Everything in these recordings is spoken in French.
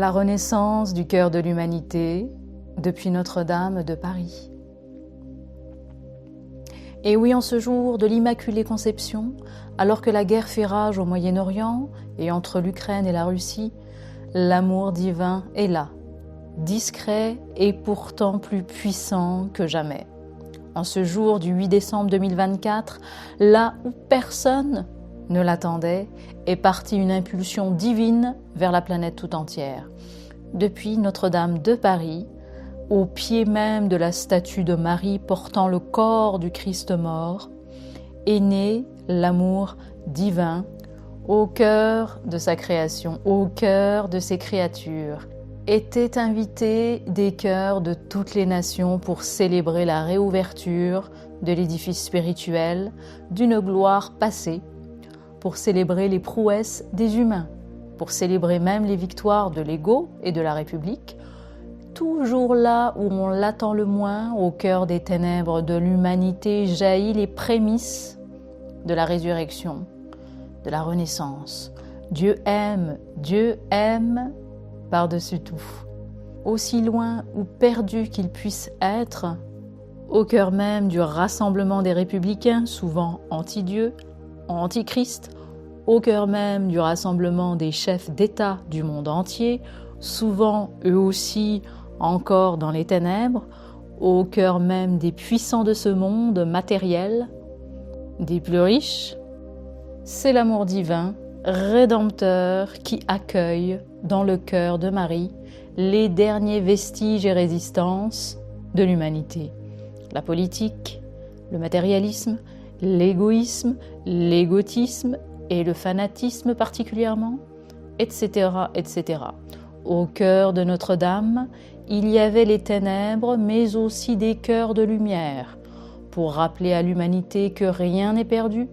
La renaissance du cœur de l'humanité depuis Notre-Dame de Paris. Et oui, en ce jour de l'Immaculée Conception, alors que la guerre fait rage au Moyen-Orient et entre l'Ukraine et la Russie, l'amour divin est là, discret et pourtant plus puissant que jamais. En ce jour du 8 décembre 2024, là où personne ne l'attendait, est partie une impulsion divine vers la planète tout entière. Depuis Notre-Dame de Paris, au pied même de la statue de Marie portant le corps du Christ mort, est né l'amour divin au cœur de sa création, au cœur de ses créatures. Étaient invités des cœurs de toutes les nations pour célébrer la réouverture de l'édifice spirituel d'une gloire passée, pour célébrer les prouesses des humains, pour célébrer même les victoires de l'ego et de la République, toujours là où on l'attend le moins, au cœur des ténèbres de l'humanité, jaillit les prémices de la résurrection, de la renaissance. Dieu aime par-dessus tout. Aussi loin ou perdu qu'il puisse être, au cœur même du rassemblement des républicains, souvent anti-Dieu, anti-Christ, au cœur même du rassemblement des chefs d'État du monde entier, souvent eux aussi encore dans les ténèbres, au cœur même des puissants de ce monde matériel, des plus riches, c'est l'amour divin, rédempteur, qui accueille dans le cœur de Marie les derniers vestiges et résistances de l'humanité. La politique, le matérialisme, l'égoïsme, l'égotisme et le fanatisme particulièrement, etc., etc. Au cœur de Notre-Dame, il y avait les ténèbres, mais aussi des cœurs de lumière, pour rappeler à l'humanité que rien n'est perdu,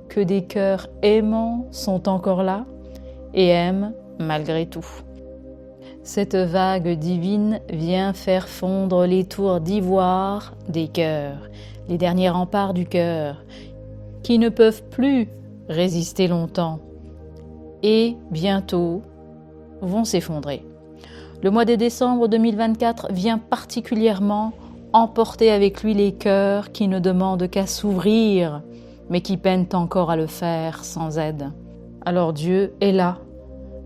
que des cœurs aimants sont encore là et aiment malgré tout. Cette vague divine vient faire fondre les tours d'ivoire des cœurs, les derniers remparts du cœur, qui ne peuvent plus résister longtemps et bientôt vont s'effondrer. Le mois de décembre 2024 vient particulièrement emporter avec lui les cœurs qui ne demandent qu'à s'ouvrir, mais qui peinent encore à le faire sans aide. Alors Dieu est là.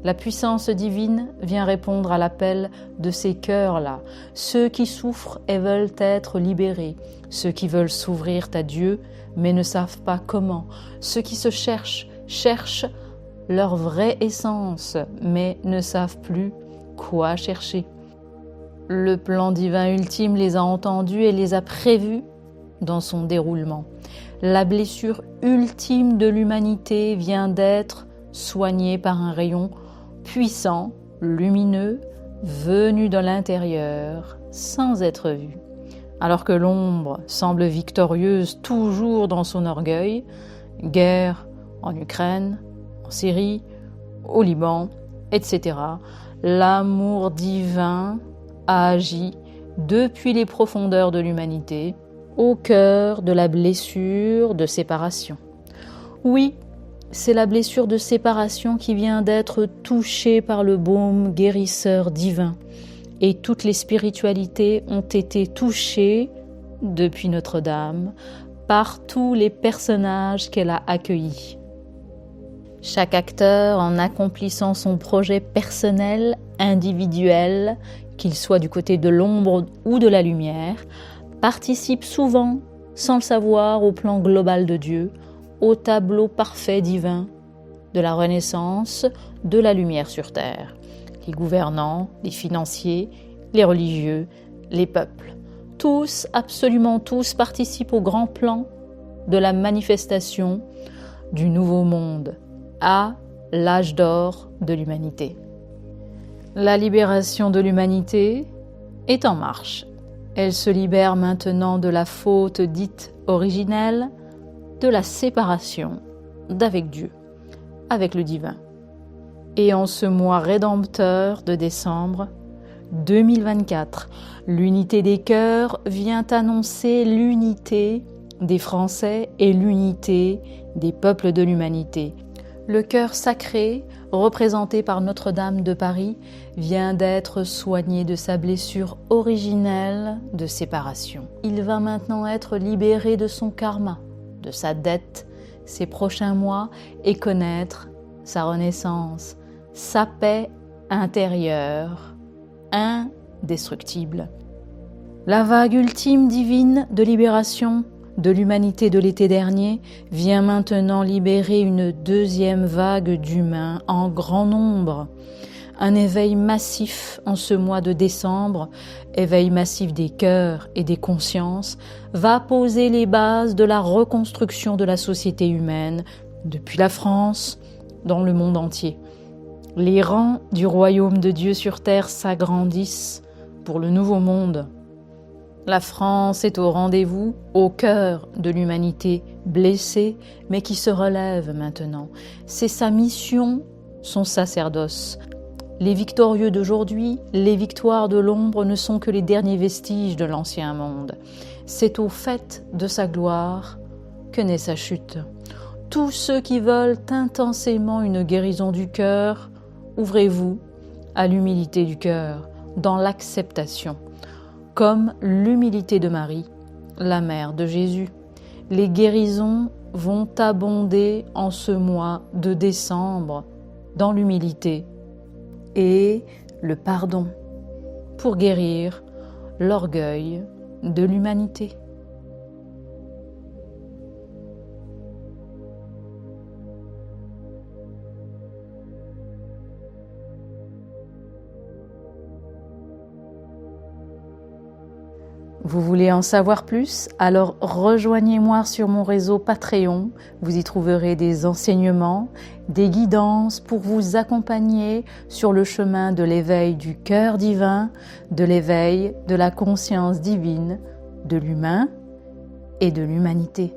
La puissance divine vient répondre à l'appel de ces cœurs-là, ceux qui souffrent et veulent être libérés, ceux qui veulent s'ouvrir à Dieu mais ne savent pas comment, ceux qui se cherchent leur vraie essence mais ne savent plus quoi chercher. Le plan divin ultime les a entendus et les a prévus dans son déroulement. La blessure ultime de l'humanité vient d'être soignée par un rayon puissant, lumineux, venu de l'intérieur, sans être vu. Alors que l'ombre semble victorieuse toujours dans son orgueil, guerre en Ukraine, en Syrie, au Liban, etc., l'amour divin a agi depuis les profondeurs de l'humanité, au cœur de la blessure de séparation. Oui, c'est la blessure de séparation qui vient d'être touchée par le baume guérisseur divin. Et toutes les spiritualités ont été touchées, depuis Notre-Dame, par tous les personnages qu'elle a accueillis. Chaque acteur, en accomplissant son projet personnel, individuel, qu'il soit du côté de l'ombre ou de la lumière, participe souvent, sans le savoir, au plan global de Dieu, au tableau parfait divin de la renaissance de la lumière sur terre. Les gouvernants, les financiers, les religieux, les peuples, tous, absolument tous, participent au grand plan de la manifestation du nouveau monde, à l'âge d'or de l'humanité. La libération de l'humanité est en marche. Elle se libère maintenant de la faute dite originelle, de la séparation d'avec Dieu, avec le divin. Et en ce mois rédempteur de décembre 2024, l'unité des cœurs vient annoncer l'unité des Français et l'unité des peuples de l'humanité. Le cœur sacré, représenté par Notre-Dame de Paris, vient d'être soigné de sa blessure originelle de séparation. Il va maintenant être libéré de son karma, de sa dette, ses prochains mois et connaître sa renaissance, sa paix intérieure, indestructible. La vague ultime divine de libération de l'humanité de l'été dernier vient maintenant libérer une deuxième vague d'humains en grand nombre. Un éveil massif en ce mois de décembre, éveil massif des cœurs et des consciences, va poser les bases de la reconstruction de la société humaine, depuis la France, dans le monde entier. Les rangs du royaume de Dieu sur terre s'agrandissent pour le nouveau monde. La France est au rendez-vous, au cœur de l'humanité blessée, mais qui se relève maintenant. C'est sa mission, son sacerdoce. Les victorieux d'aujourd'hui, les victoires de l'ombre ne sont que les derniers vestiges de l'ancien monde. C'est au faîte de sa gloire que naît sa chute. Tous ceux qui veulent intensément une guérison du cœur, ouvrez-vous à l'humilité du cœur, dans l'acceptation. Comme l'humilité de Marie, la mère de Jésus. Les guérisons vont abonder en ce mois de décembre dans l'humilité et le pardon pour guérir l'orgueil de l'humanité. Vous voulez en savoir plus? Alors rejoignez-moi sur mon réseau Patreon. Vous y trouverez des enseignements, des guidances pour vous accompagner sur le chemin de l'éveil du cœur divin, de l'éveil de la conscience divine, de l'humain et de l'humanité.